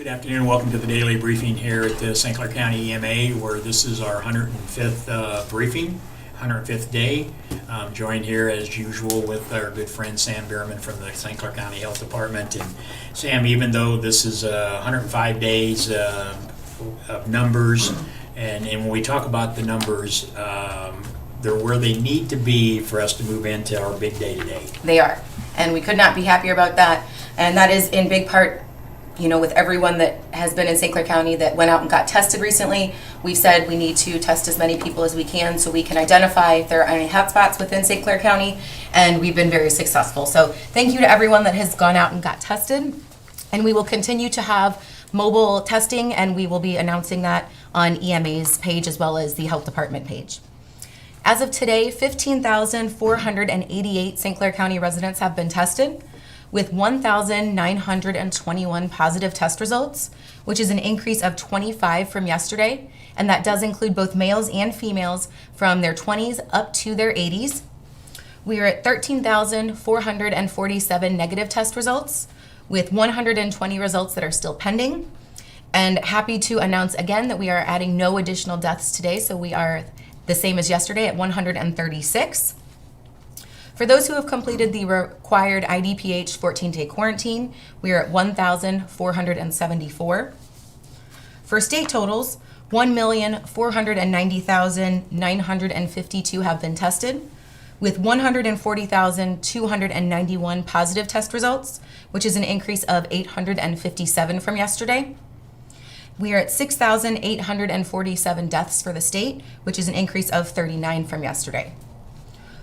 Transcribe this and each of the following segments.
Good afternoon. Welcome to the daily briefing here at the St. Clair County EMA, where this is our 105th briefing, 105th day. I'm joined here as usual with our good friend Sam Bierman from the St. Clair County Health Department. And Sam, even though this is 105 days of numbers, and when we talk about the numbers, they're where they need to be for us to move into our big day today. They are, and we could not be happier about that. And that is in big part, with everyone that has been in St. Clair County that went out and got tested recently. We've said we need to test as many people as we can so we can identify if there are any hotspots within St. Clair County, and we've been very successful. So thank you to everyone that has gone out and got tested, and we will continue to have mobile testing, and we will be announcing that on EMA's page as well as the health department page. As of today, 15,488 St. Clair County residents have been tested, with 1,921 positive test results, which is an increase of 25 from yesterday, and that does include both males and females from their 20s up to their 80s. We are at 13,447 negative test results, with 120 results that are still pending, and happy to announce again that we are adding no additional deaths today, so we are the same as yesterday at 136. For those who have completed the required IDPH 14-day quarantine, we are at 1,474. For state totals, 1,490,952 have been tested, with 140,291 positive test results, which is an increase of 857 from yesterday. We are at 6,847 deaths for the state, which is an increase of 39 from yesterday.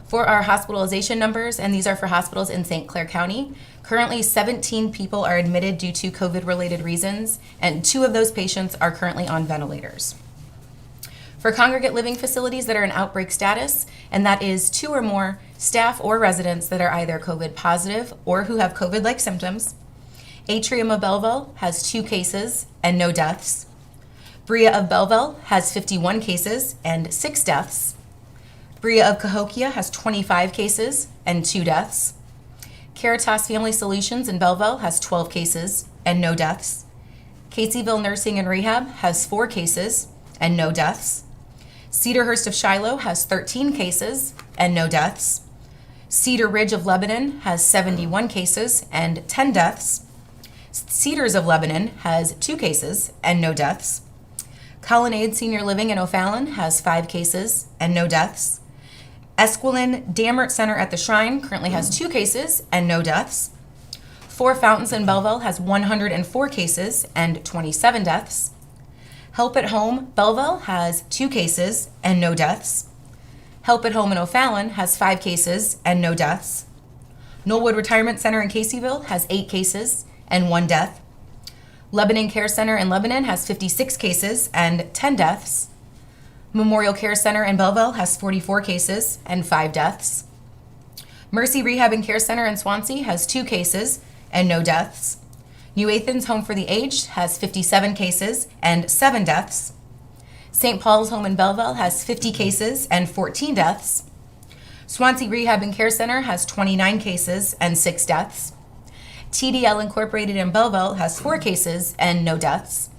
For our hospitalization numbers, and these are for hospitals in St. Clair County, currently 17 people are admitted due to COVID-related reasons, and 2 of those patients are currently on ventilators. For congregate living facilities that are in outbreak status, and that is 2 or more staff or residents that are either COVID positive or who have COVID-like symptoms, Atrium of Belleville has 2 cases and no deaths. Brea of Belleville has 51 cases and 6 deaths. Brea of Cahokia has 25 cases and 2 deaths. Caritas Family Solutions in Belleville has 12 cases and no deaths. Caseyville Nursing and Rehab has 4 cases and no deaths. Cedarhurst of Shiloh has 13 cases and no deaths. Cedar Ridge of Lebanon has 71 cases and 10 deaths. Cedars of Lebanon has 2 cases and no deaths. Colonnade Senior Living in O'Fallon has 5 cases and no deaths. Esquilin Dammert Center at the Shrine currently has 2 cases and no deaths. Four Fountains in Belleville has 104 cases and 27 deaths. Help at Home Belleville has 2 cases and no deaths. Help at Home in O'Fallon has 5 cases and no deaths. Knollwood Retirement Center in Caseyville has 8 cases and 1 death. Lebanon Care Center in Lebanon has 56 cases and 10 deaths. Memorial Care Center in Belleville has 44 cases and 5 deaths. Mercy Rehab and Care Center in Swansea has 2 cases and no deaths. New Athens Home for the Aged has 57 cases and 7 deaths. St. Paul's Home in Belleville has 50 cases and 14 deaths. Swansea Rehab and Care Center has 29 cases and 6 deaths. TDL Incorporated in Belleville has 4 cases and no deaths.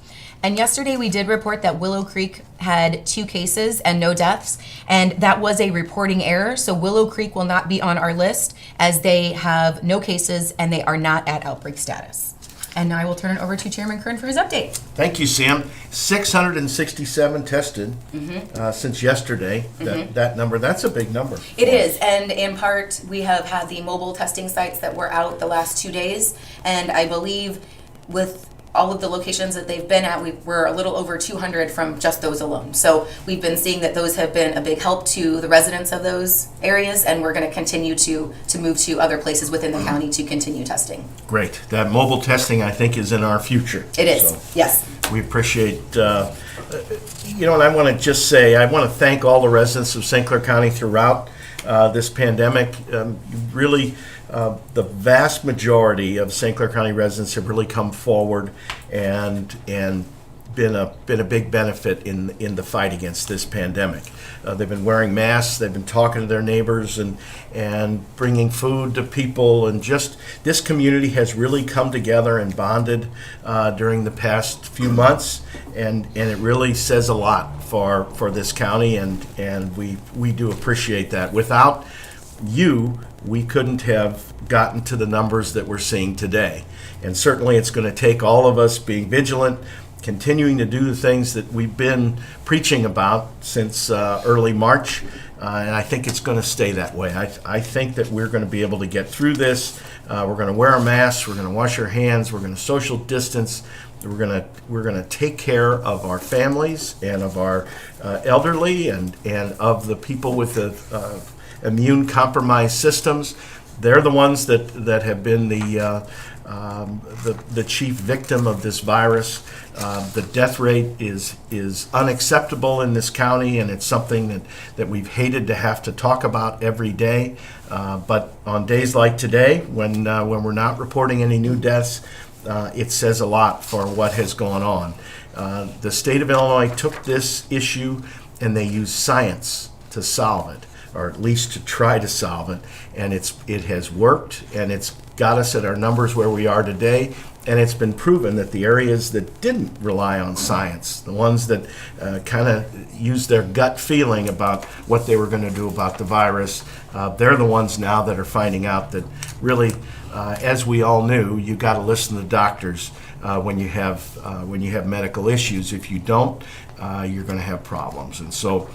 And yesterday we did report that Willow Creek had 2 cases and no deaths, and that was a reporting error, so Willow Creek will not be on our list as they have no cases and they are not at outbreak status. And now I will turn it over to Chairman Kern for his update. Thank you, Sam. 667 tested since yesterday. That number, that's a big number. It is, and in part, we have had the mobile testing sites that were out the last 2 days, and I believe with all of the locations that they've been at, we're a little over 200 from just those alone. So we've been seeing that those have been a big help to the residents of those areas, and we're going to continue to move to other places within the county to continue testing. Great. That mobile testing, I think, is in our future. It is, So yes. we appreciate, and I want to just say, I want to thank all the residents of St. Clair County throughout this pandemic. Really, the vast majority of St. Clair County residents have really come forward and been a big benefit in the fight against this pandemic. They've been wearing masks, they've been talking to their neighbors and bringing food to people, and just this community has really come together and bonded during the past few months, and it really says a lot for this county, and we do appreciate that. Without you, we couldn't have gotten to the numbers that we're seeing today. And certainly it's going to take all of us being vigilant, continuing to do the things that we've been preaching about since early March, and I think it's going to stay that way. I think that we're going to be able to get through this. We're going to wear a mask, we're going to wash our hands, we're going to social distance, we're going to take care of our families and of our elderly and of the people with the immune compromised systems. They're the ones that have been the chief victim of this virus. The death rate is unacceptable in this county, and it's something that we've hated to have to talk about every day. But on days like today, when we're not reporting any new deaths, it says a lot for what has gone on. The state of Illinois took this issue and they used science to solve it, or at least to try to solve it, and it has worked, and it's got us at our numbers where we are today, and it's been proven that the areas that didn't rely on science, the ones that kind of used their gut feeling about what they were going to do about the virus, they're the ones now that are finding out that really, as we all knew, you got to listen to doctors when you have medical issues. If you don't, you're going to have problems, and so.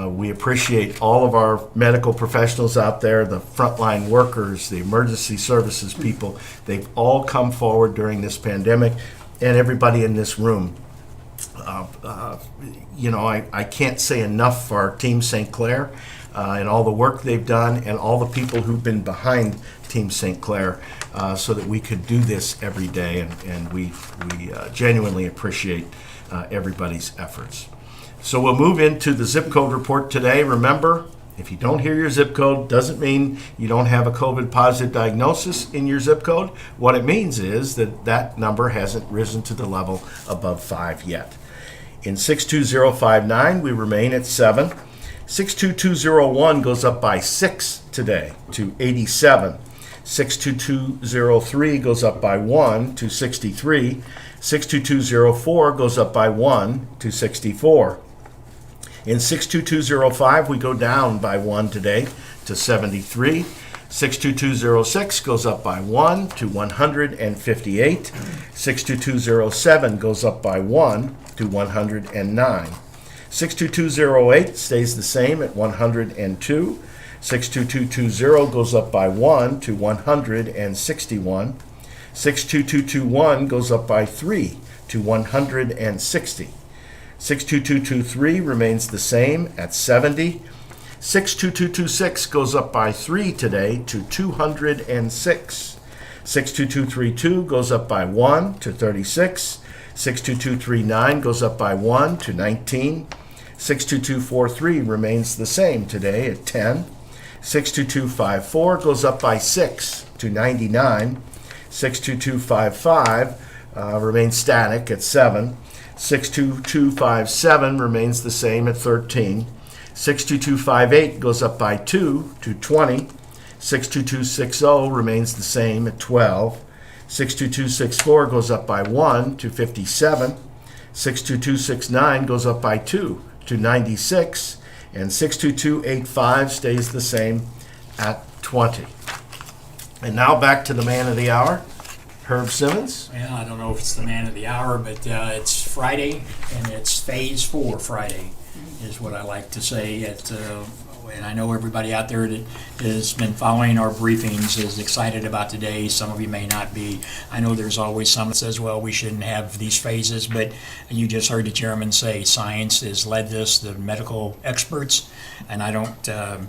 We appreciate all of our medical professionals out there, the frontline workers, the emergency services people. They've all come forward during this pandemic, and everybody in this room. I can't say enough for our Team St. Clair and all the work they've done, and all the people who've been behind Team St. Clair so that we could do this every day, and we genuinely appreciate everybody's efforts. So we'll move into the zip code report today. Remember, if you don't hear your zip code, doesn't mean you don't have a COVID positive diagnosis in your zip code. What it means is that number hasn't risen to the level above 5 yet. In 62059, we remain at 7. 62201 goes up by 6 today to 87. 62203 goes up by 1 to 63. 62204 goes up by 1 to 64. In 62205, we go down by 1 today to 73. 62206 goes up by 1 to 158. 62207 goes up by 1 to 109. 62208 stays the same at 102. 62220 goes up by 1 to 161. 62221 goes up by 3 to 160. 62223 remains the same at 70. 62226 goes up by 3 today to 206. 62232 goes up by 1 to 36. 62239 goes up by 1 to 19. 62243 remains the same today at 10. 62254 goes up by 6 to 99. 62255 remains static at 7. 62257 remains the same at 13. 62258 goes up by 2 to 20. 62260 remains the same at 12. 62264 goes up by 1 to 57. 62269 goes up by 2 to 96. And 62285 stays the same at 20. And now back to the man of the hour, Herb Simmons. Well, I don't know if it's the man of the hour, but it's Friday, and it's Phase 4 Friday, is what I like to say. And I know everybody out there that has been following our briefings is excited about today. Some of you may not be. I know there's always some that says, well, we shouldn't have these phases, but you just heard the chairman say science has led this, the medical experts, and I don't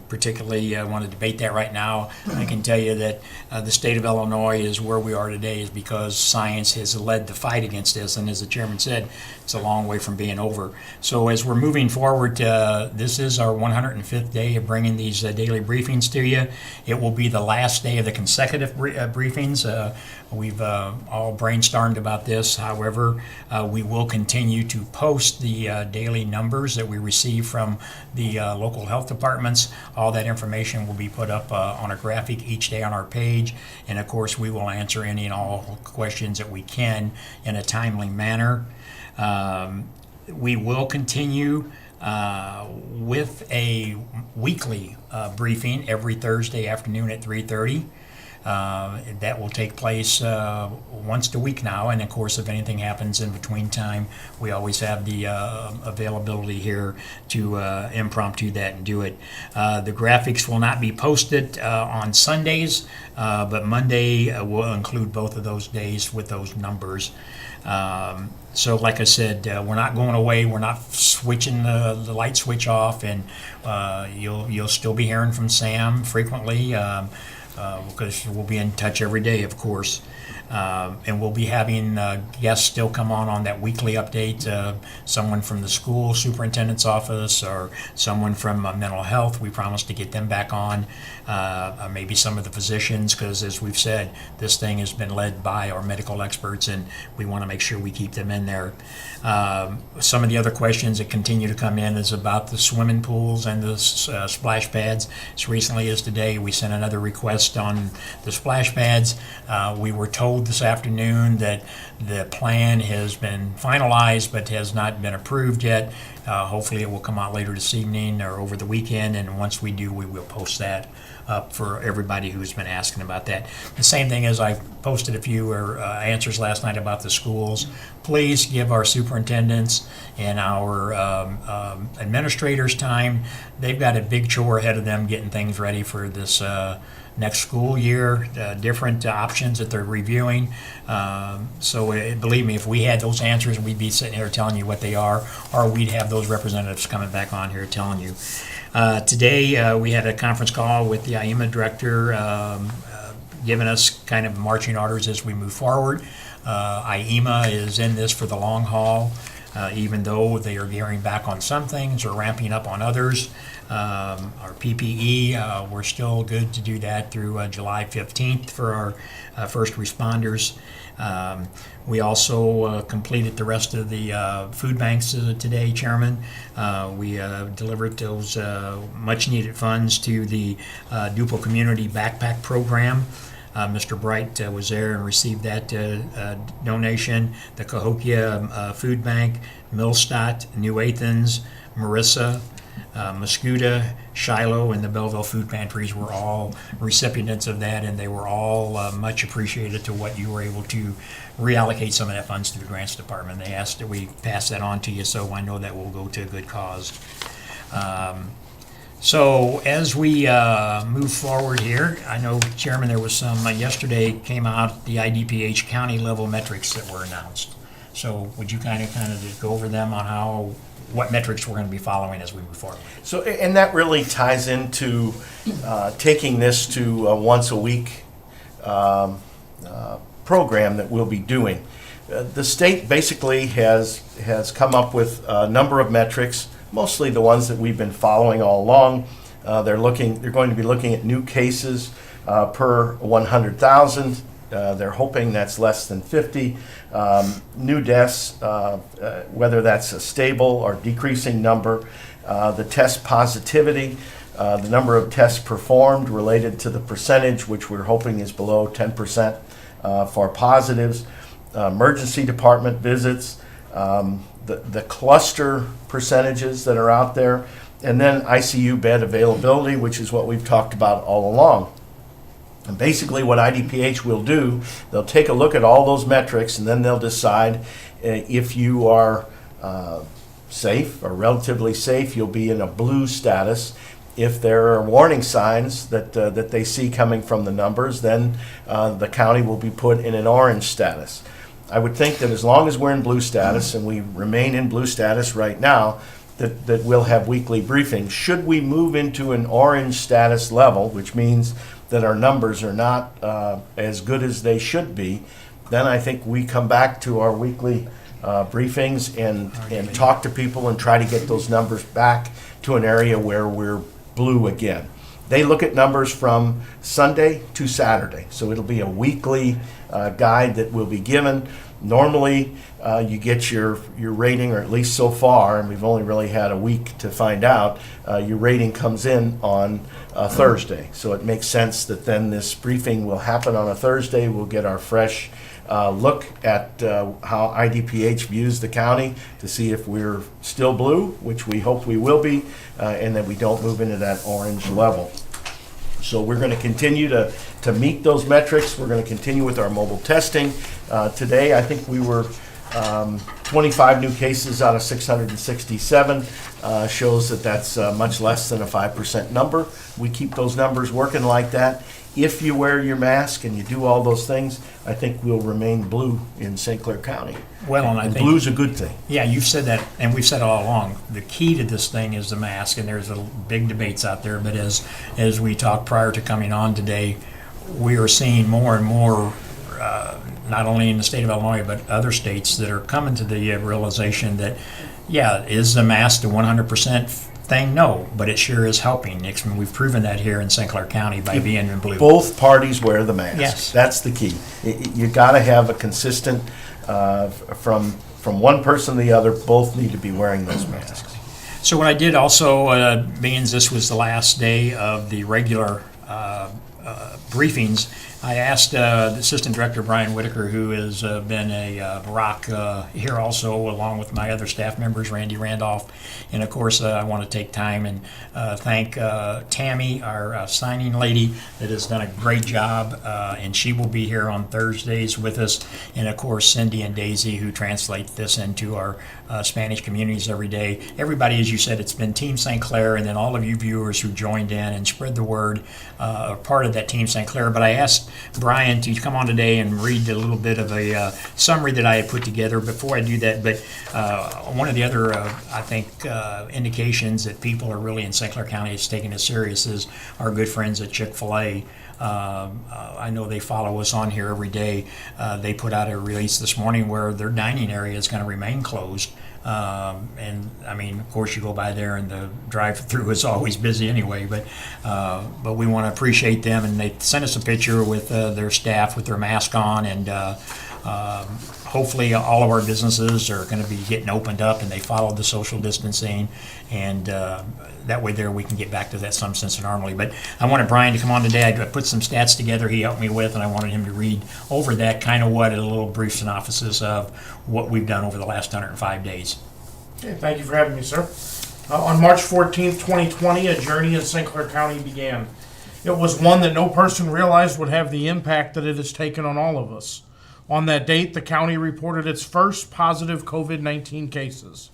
particularly want to debate that right now. I can tell you that the state of Illinois is where we are today is because science has led the fight against this, and as the chairman said, it's a long way from being over. So as we're moving forward, this is our 105th day day of bringing these daily briefings to you. It will be the last day of the consecutive briefings. We've all brainstormed about this. However, we will continue to post the daily numbers that we receive from the local health departments. All that information will be put up on a graphic each day on our page. And of course, we will answer any and all questions that we can in a timely manner. We will continue with a weekly briefing every Thursday afternoon at 3:30. That will take place once a week now, and of course, if anything happens in between time, we always have the availability here to impromptu that and do it. The graphics will not be posted on Sundays, but Monday will include both of those days with those numbers. So like I said, we're not going away. We're not switching the light switch off, and you'll still be hearing from Sam frequently because we'll be in touch every day, of course. And we'll be having guests still come on that weekly update, someone from the school superintendent's office or someone from mental health. We promise to get them back on, maybe some of the physicians, because as we've said, this thing has been led by our medical experts, and we want to make sure we keep them in there. Some of the other questions that continue to come in is about the swimming pools and the splash pads. As recently as today, we sent another request on the splash pads. We were told this afternoon that the plan has been finalized but has not been approved yet. Hopefully it will come out later this evening or over the weekend, and once we do, we will post that up for everybody who's been asking about that. The same thing as I posted a few answers last night about the schools. Please give our superintendents and our administrators time. They've got a big chore ahead of them getting things ready for this next school year, different options that they're reviewing. So believe me, if we had those answers, we'd be sitting here telling you what they are, or we'd have those representatives coming back on here telling you. Today, we had a conference call with the IEMA director, giving us kind of marching orders as we move forward. IEMA is in this for the long haul, even though they are gearing back on some things or ramping up on others. Our PPE, we're still good to do that through July 15th for our first responders. We also completed the rest of the food banks today, Chairman. We delivered those much-needed funds to the Duple Community Backpack Program. Mr. Bright was there and received that donation. The Cahokia Food Bank, Millstadt, New Athens, Marissa, Muscuda, Shiloh, and the Belleville food pantries were all recipients of that, and they were all much appreciated to what you were able to reallocate some of that funds to the grants department. They asked that we pass that on to you, so I know that will go to a good cause. So as we move forward here, I know, Chairman, there was some, yesterday came out the IDPH county level metrics that were announced. So would you kind of just go over them on what metrics we're going to be following as we move forward? So, and that really ties into taking this to a once a week program that we'll be doing. The state basically has come up with a number of metrics, mostly the ones that we've been following all along. They're going to be looking at new cases per 100,000. They're hoping that's less than 50. New deaths, whether that's a stable or decreasing number. The test positivity, the number of tests performed related to the percentage, which we're hoping is below 10% for positives. Emergency department visits, the cluster percentages that are out there, and then ICU bed availability, which is what we've talked about all along. And basically what IDPH will do, they'll take a look at all those metrics, and then they'll decide if you are safe or relatively safe, you'll be in a blue status. If there are warning signs that they see coming from the numbers, then the county will be put in an orange status. I would think that as long as we're in blue status, and we remain in blue status right now, that we'll have weekly briefings. Should we move into an orange status level, which means that our numbers are not as good as they should be, then I think we come back to our weekly briefings and talk to people and try to get those numbers back to an area where we're blue again. They look at numbers from Sunday to Saturday, so it'll be a weekly guide that will be given. Normally, you get your rating, or at least so far, and we've only really had a week to find out, your rating comes in on Thursday. So it makes sense that then this briefing will happen on a Thursday. We'll get our fresh look at how IDPH views the county to see if we're still blue, which we hope we will be, and that we don't move into that orange level. So we're going to continue to meet those metrics. We're going to continue with our mobile testing. Today, I think we were 25 new cases out of 667. Shows that that's much less than a 5% number. We keep those numbers working like that. If you wear your mask and you do all those things, I think we'll remain blue in St. Clair County. Well, and I think blue's a good thing. Yeah, you've said that, and we've said all along, the key to this thing is the mask, and there's big debates out there, but as we talked prior to coming on today, we are seeing more and more, not only in the state of Illinois, but other states that are coming to the realization that, yeah, is the mask the 100% thing? No, but it sure is helping. We've proven that here in St. Clair County by being in blue. Both parties wear the mask. Yes. That's the key. You got to have a consistent, from one person to the other, both need to be wearing those masks. So what I did also, being this was the last day of the regular briefings, I asked the Assistant Director Brian Whitaker, who has been a rock here also, along with my other staff members, Randy Randolph. And of course, I want to take time and thank Tammy, our signing lady, that has done a great job. And she will be here on Thursdays with us. And of course, Cindy and Daisy, who translate this into our Spanish communities every day. Everybody, as you said, it's been Team St. Clair, and then all of you viewers who joined in and spread the word are part of that Team St. Clair. But I asked Brian to come on today and read a little bit of a summary that I had put together. Before I do that, but one of the other, I think, indications that people are really in St. Clair County is taking this serious is our good friends at Chick-fil-A. I know they follow us on here every day. They put out a release this morning where their dining area is going to remain closed. And I mean, of course, you go by there and the drive-through is always busy anyway, but we want to appreciate them, and they sent us a picture with their staff with their mask on, and hopefully all of our businesses are going to be getting opened up and they follow the social distancing, and that way there we can get back to that some sense of normality. But I wanted Brian to come on today. I put some stats together he helped me with, and I wanted him to read over that, kind of what a little brief synopsis of what we've done over the last 105 days. Okay, thank you for having me, sir. On March 14th, 2020, a journey in St. Clair County began. It was one that no person realized would have the impact that it has taken on all of us. On that date, the county reported its first positive COVID-19 cases.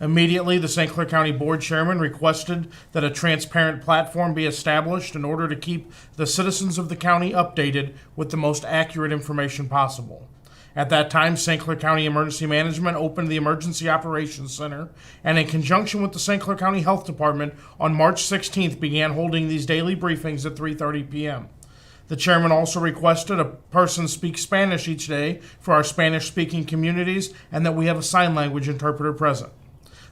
Immediately, the St. Clair County Board Chairman requested that a transparent platform be established in order to keep the citizens of the county updated with the most accurate information possible. At that time, St. Clair County Emergency Management opened the Emergency Operations Center, and in conjunction with the St. Clair County Health Department, on March 16th began holding these daily briefings at 3:30 p.m. The chairman also requested a person speak Spanish each day for our Spanish-speaking communities, and that we have a sign language interpreter present.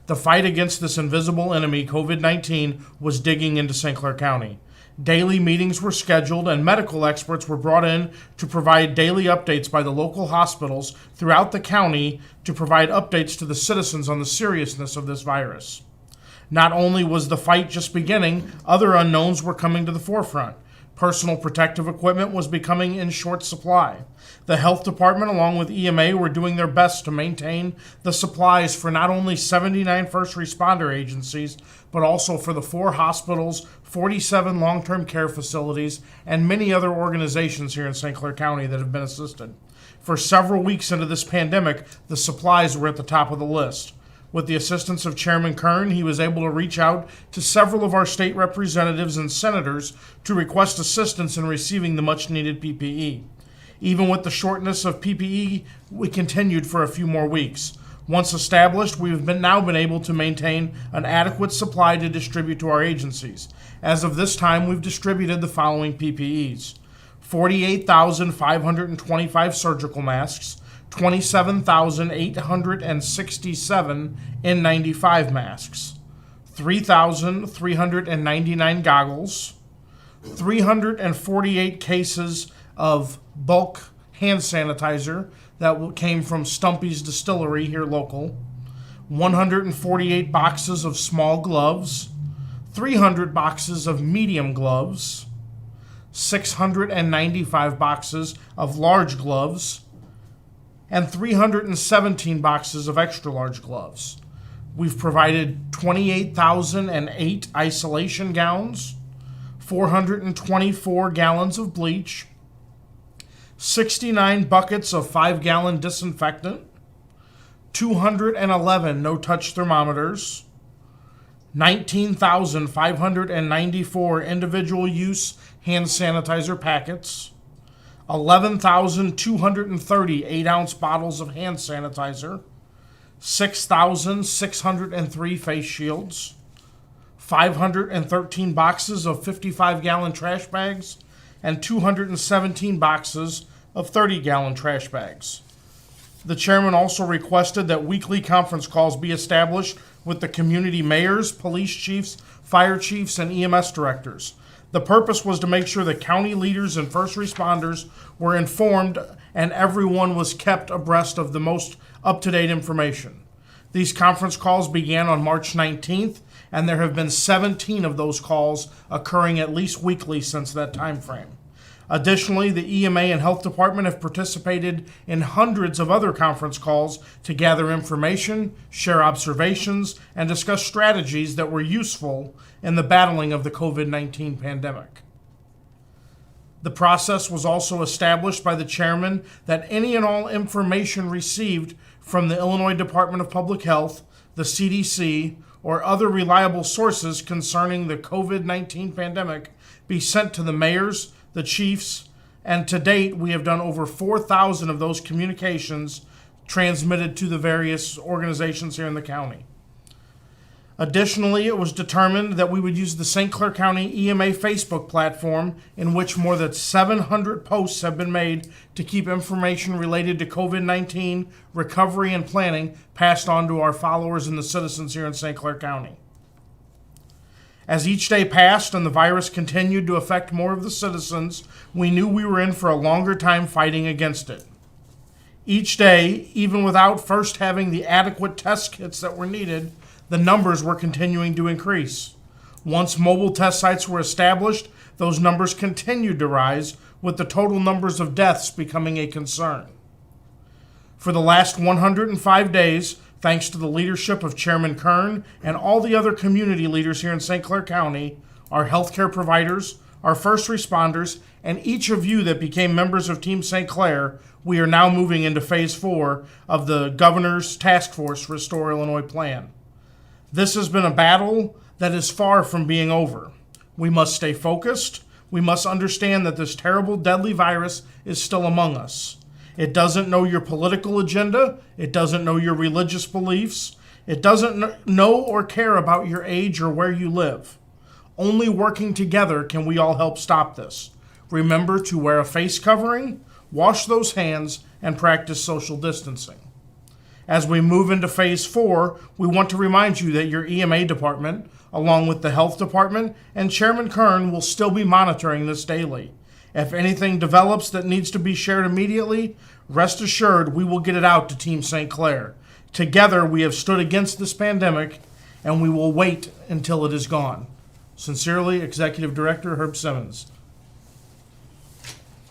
The fight against this invisible enemy, COVID-19, was digging into St. Clair County. Daily meetings were scheduled, and medical experts were brought in to provide daily updates by the local hospitals throughout the county to provide updates to the citizens on the seriousness of this virus. Not only was the fight just beginning, other unknowns were coming to the forefront. Personal protective equipment was becoming in short supply. The health department, along with EMA, were doing their best to maintain the supplies for not only 79 first responder agencies, but also for the 4 hospitals, 47 long-term care facilities, and many other organizations here in St. Clair County that have been assisted. For several weeks into this pandemic, the supplies were at the top of the list. With the assistance of Chairman Kern, he was able to reach out to several of our state representatives and senators to request assistance in receiving the much-needed PPE. Even with the shortness of PPE, we continued for a few more weeks. Once established, we've now been able to maintain an adequate supply to distribute to our agencies. As of this time, we've distributed the following PPEs: 48,525 surgical masks, 27,867 N95 masks, 3,399 goggles, 348 cases of bulk hand sanitizer that came from Stumpy's Distillery here local, 148 boxes of small gloves, 300 boxes of medium gloves, 695 boxes of large gloves, and 317 boxes of extra large gloves. We've provided 28,008 isolation gowns, 424 gallons of bleach, 69 buckets of 5-gallon disinfectant, 211 no-touch thermometers, 19,594 individual use hand sanitizer packets, 11,230 8-ounce bottles of hand sanitizer, 6,603 face shields, 513 boxes of 55-gallon trash bags, and 217 boxes of 30-gallon trash bags. The chairman also requested that weekly conference calls be established with the community mayors, police chiefs, fire chiefs, and EMS directors. The purpose was to make sure that county leaders and first responders were informed and everyone was kept abreast of the most up-to-date information. These conference calls began on March 19th, and there have been 17 of those calls occurring at least weekly since that time frame. Additionally, the EMA and Health Department have participated in hundreds of other conference calls to gather information, share observations, and discuss strategies that were useful in the battling of the COVID-19 pandemic. The process was also established by the chairman that any and all information received from the Illinois Department of Public Health, the CDC, or other reliable sources concerning the COVID-19 pandemic be sent to the mayors, the chiefs, and to date we have done over 4,000 of those communications transmitted to the various organizations here in the county. Additionally, it was determined that we would use the St. Clair County EMA Facebook platform, in which more than 700 posts have been made to keep information related to COVID-19 recovery and planning passed on to our followers and the citizens here in St. Clair County. As each day passed and the virus continued to affect more of the citizens, we knew we were in for a longer time fighting against it. Each day, even without first having the adequate test kits that were needed, the numbers were continuing to increase. Once mobile test sites were established, those numbers continued to rise, with the total numbers of deaths becoming a concern. For the last 105 days, thanks to the leadership of Chairman Kern and all the other community leaders here in St. Clair County, our healthcare providers, our first responders, and each of you that became members of Team St. Clair, we are now moving into Phase 4 of the Governor's Task Force Restore Illinois Plan. This has been a battle that is far from being over. We must stay focused. We must understand that this terrible, deadly virus is still among us. It doesn't know your political agenda. It doesn't know your religious beliefs. It doesn't know or care about your age or where you live. Only working together can we all help stop this. Remember to wear a face covering, wash those hands, and practice social distancing. As we move into Phase 4, we want to remind you that your EMA department, along with the Health Department and Chairman Kern, will still be monitoring this daily. If anything develops that needs to be shared immediately, rest assured we will get it out to Team St. Clair. Together we have stood against this pandemic, and we will wait until it is gone. Sincerely, Executive Director Herb Simmons.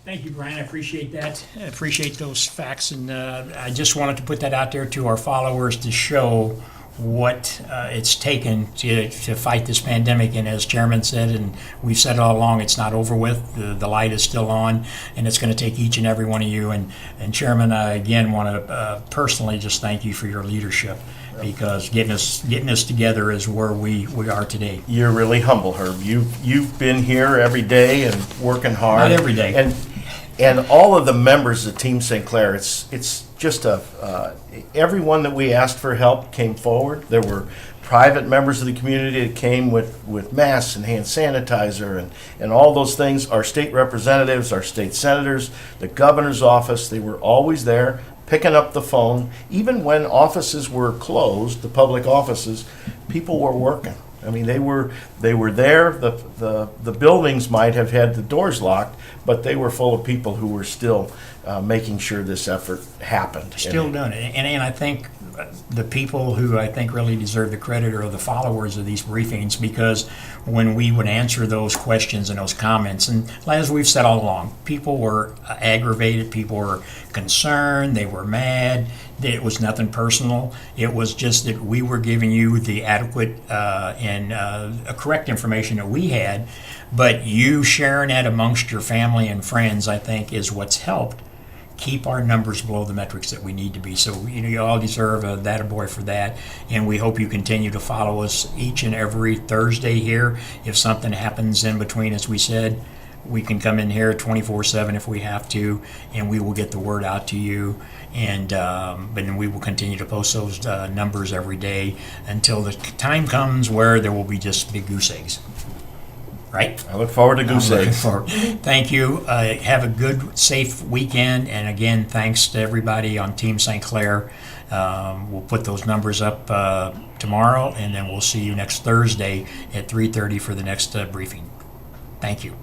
Thank you, Brian. I appreciate that. I appreciate those facts, and I just wanted to put that out there to our followers to show what it's taken to fight this pandemic. And as Chairman said, and we've said it all along, it's not over with. The light is still on, and it's going to take each and every one of you. And Chairman, I again want to personally just thank you for your leadership, because getting us together is where we are today. You're really humble, Herb. You've been here every day and working hard. Not every day. And all of the members of Team St. Clair, it's just everyone that we asked for help came forward. There were private members of the community that came with masks and hand sanitizer and all those things. Our state representatives, our state senators, the governor's office, they were always there picking up the phone. Even when offices were closed, the public offices, people were working. I mean, they were there. The buildings might have had the doors locked, but they were full of people who were still making sure this effort happened. Still doing it. And I think the people who I think really deserve the credit are the followers of these briefings, because when we would answer those questions and those comments, and as we've said all along, people were aggravated, people were concerned, they were mad. It was nothing personal. It was just that we were giving you the adequate and correct information that we had, but you sharing that amongst your family and friends, I think, is what's helped keep our numbers below the metrics that we need to be. So, you all deserve a attaboy for that, and we hope you continue to follow us each and every Thursday here. If something happens in between, as we said, we can come in here 24/7 if we have to, and we will get the word out to you. And but then we will continue to post those numbers every day until the time comes where there will be just big goose eggs. Right? I look forward to goose I'm looking eggs. forward. Thank you. Have a good, safe weekend. And again, thanks to everybody on Team St. Clair. We'll put those numbers up tomorrow, and then we'll see you next Thursday at 3:30 for the next briefing. Thank you.